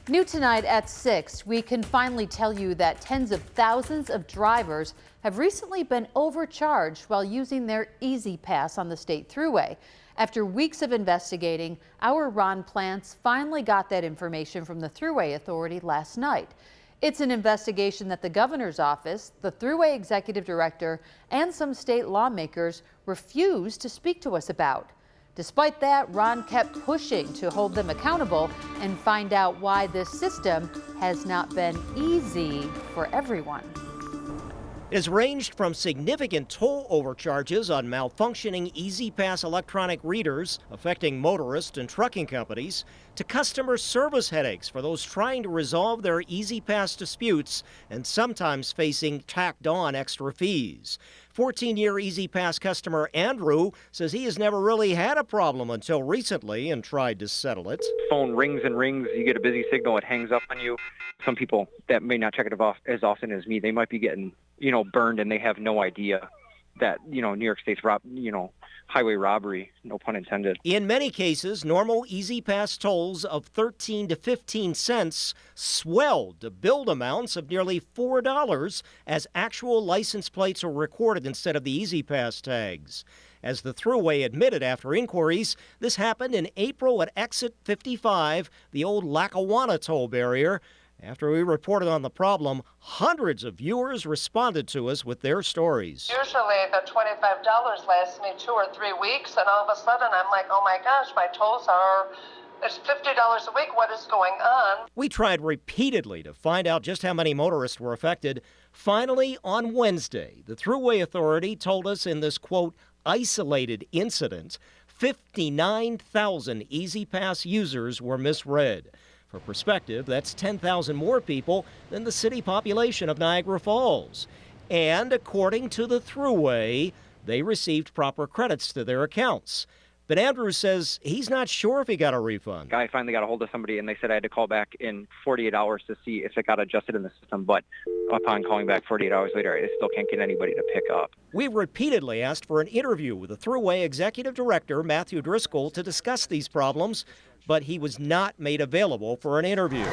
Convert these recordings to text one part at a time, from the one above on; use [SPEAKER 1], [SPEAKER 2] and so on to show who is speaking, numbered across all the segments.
[SPEAKER 1] New tonight at 6, we can finally tell you that tens of thousands of drivers have recently been overcharged while using their Easy Pass on the state thruway. After weeks of investigating, our Ron Plants finally got that information from the Thruway Authority last night. It's an investigation that the governor's office, the Thruway executive director, and some state lawmakers refused to speak to us about. Despite that, Ron kept pushing to hold them accountable and find out why this system has not been easy for everyone.
[SPEAKER 2] It has ranged from significant toll overcharges on malfunctioning Easy Pass electronic readers affecting motorists and trucking companies to customer service headaches for those trying to resolve their Easy Pass disputes and sometimes facing tacked on extra fees. 14-year Easy Pass customer Andrew says he has never really had a problem until recently and tried to settle it.
[SPEAKER 3] Phone rings and rings, you get a busy signal, it hangs up on you. Some people that may not check it off as often as me, they might be getting, burned and they have no idea that, New York State's highway robbery, no pun intended.
[SPEAKER 2] In many cases, normal Easy Pass tolls of 13 to 15 cents swelled to billed amounts of nearly $4 as actual license plates are recorded instead of the Easy Pass tags. As the Thruway admitted after inquiries, this happened in April at exit 55, the old Lackawanna toll barrier. After we reported on the problem, hundreds of viewers responded to us with their stories.
[SPEAKER 4] Usually the $25 lasts me 2 or 3 weeks, and all of a sudden I'm like, oh my gosh, my tolls it's $50 a week. What is going on?
[SPEAKER 2] We tried repeatedly to find out just how many motorists were affected. Finally, on Wednesday, the Thruway Authority told us in this, quote, isolated incident, 59,000 Easy Pass users were misread. For perspective, that's 10,000 more people than the city population of Niagara Falls. And according to the Thruway, they received proper credits to their accounts. But Andrew says he's not sure if he got a refund.
[SPEAKER 3] I finally got a hold of somebody, and they said I had to call back in 48 hours to see if it got adjusted in the system. But upon calling back 48 hours later, I still can't get anybody to pick up.
[SPEAKER 2] We repeatedly asked for an interview with the Thruway Executive Director, Matthew Driscoll, to discuss these problems, but he was not made available for an interview.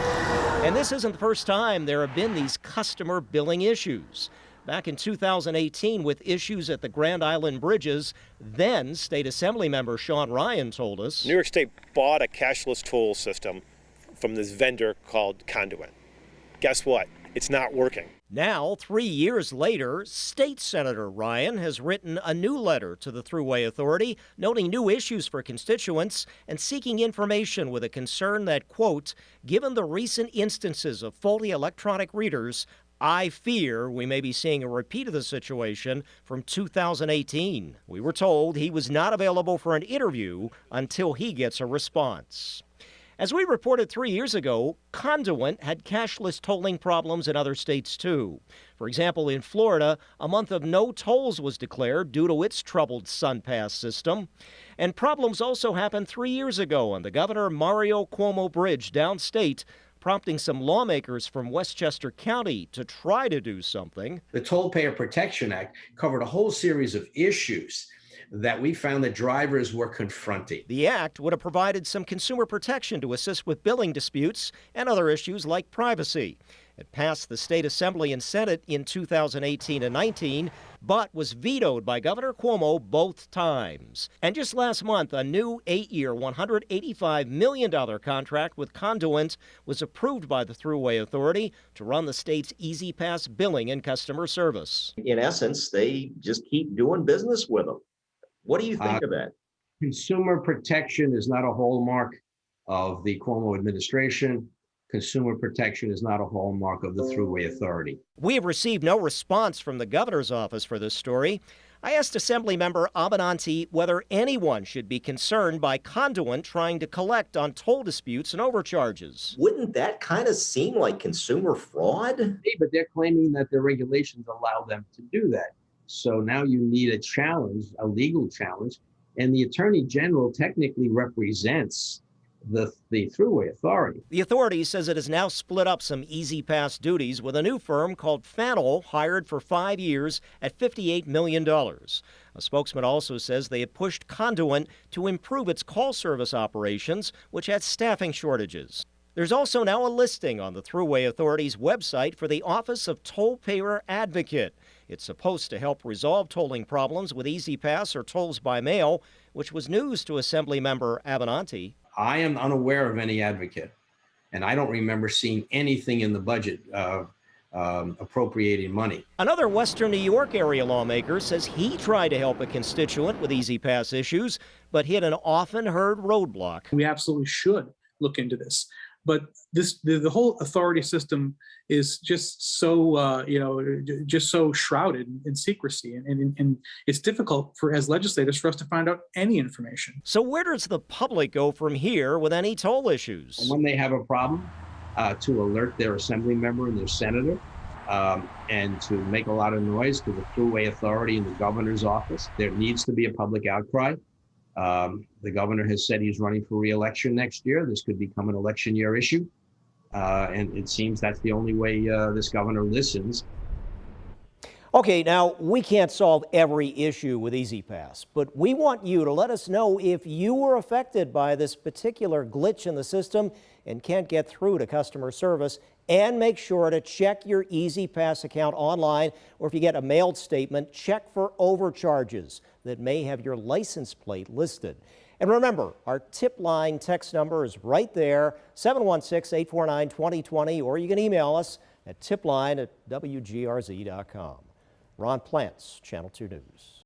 [SPEAKER 2] And this isn't the first time there have been these customer billing issues. Back in 2018 with issues at the Grand Island bridges, then State Assembly member Sean Ryan told us,
[SPEAKER 5] New York State bought a cashless toll system from this vendor called Conduit. Guess what? It's not working.
[SPEAKER 2] Now, 3 years later, State Senator Ryan has written a new letter to the Thruway Authority noting new issues for constituents and seeking information with a concern that, quote, given the recent instances of faulty electronic readers, I fear we may be seeing a repeat of the situation from 2018. We were told he was not available for an interview until he gets a response. As we reported 3 years ago, Conduit had cashless tolling problems in other states, too. For example, in Florida, a month of no tolls was declared due to its troubled SunPass system. And problems also happened 3 years ago on the Governor Mario Cuomo Bridge downstate, prompting some lawmakers from Westchester County to try to do something.
[SPEAKER 6] The Toll Payer Protection Act covered a whole series of issues that we found that drivers were confronting.
[SPEAKER 2] The act would have provided some consumer protection to assist with billing disputes and other issues like privacy. It passed the State Assembly and Senate in 2018 and 19, but was vetoed by Governor Cuomo both times. And just last month, a new 8-year, $185 million contract with Conduit was approved by the Thruway Authority to run the state's Easy Pass billing and customer service.
[SPEAKER 7] In essence, they just keep doing business with them. What do you think of that?
[SPEAKER 6] Consumer protection is not a hallmark of the Cuomo administration. Consumer protection is not a hallmark of the Thruway Authority.
[SPEAKER 2] We have received no response from the governor's office for this story. I asked Assemblymember Abenanti whether anyone should be concerned by Conduit trying to collect on toll disputes and overcharges.
[SPEAKER 7] Wouldn't that kind of seem like consumer fraud?
[SPEAKER 6] But they're claiming that the regulations allow them to do that. So now you need a challenge, a legal challenge, and the Attorney General technically represents the Thruway Authority. The
[SPEAKER 2] authority says it has now split up some Easy Pass duties with a new firm called Fannel, hired for 5 years at $58 million. A spokesman also says they have pushed Conduit to improve its call service operations, which had staffing shortages. There's also now a listing on the Thruway Authority's website for the Office of Toll Payer Advocate. It's supposed to help resolve tolling problems with Easy Pass or tolls by mail, which was news to Assemblymember Avenanti.
[SPEAKER 6] I am unaware of any advocate, and I don't remember seeing anything in the budget appropriating money.
[SPEAKER 2] Another Western New York area lawmaker says he tried to help a constituent with Easy Pass issues, but hit an often heard roadblock.
[SPEAKER 8] We absolutely should look into this. But the whole authority system is just so, just so shrouded in secrecy. And it's difficult as legislators for us to find out any information.
[SPEAKER 2] So where does the public go from here with any toll issues?
[SPEAKER 6] And when they have a problem, to alert their assembly member and their senator, and to make a lot of noise to the Thruway Authority and the governor's office. There needs to be a public outcry. The governor has said he's running for re-election next year. This could become an election year issue. And it seems that's the only way this governor listens.
[SPEAKER 2] Okay, now we can't solve every issue with Easy Pass, but we want you to let us know if you were affected by this particular glitch in the system and can't get through to customer service. And make sure to check your Easy Pass account online, or if you get a mailed statement, check for overcharges that may have your license plate listed. And remember, our tip line text number is right there, 716-849-2020, or you can email us at tipline@wgrz.com. Ron Plants, Channel 2 News.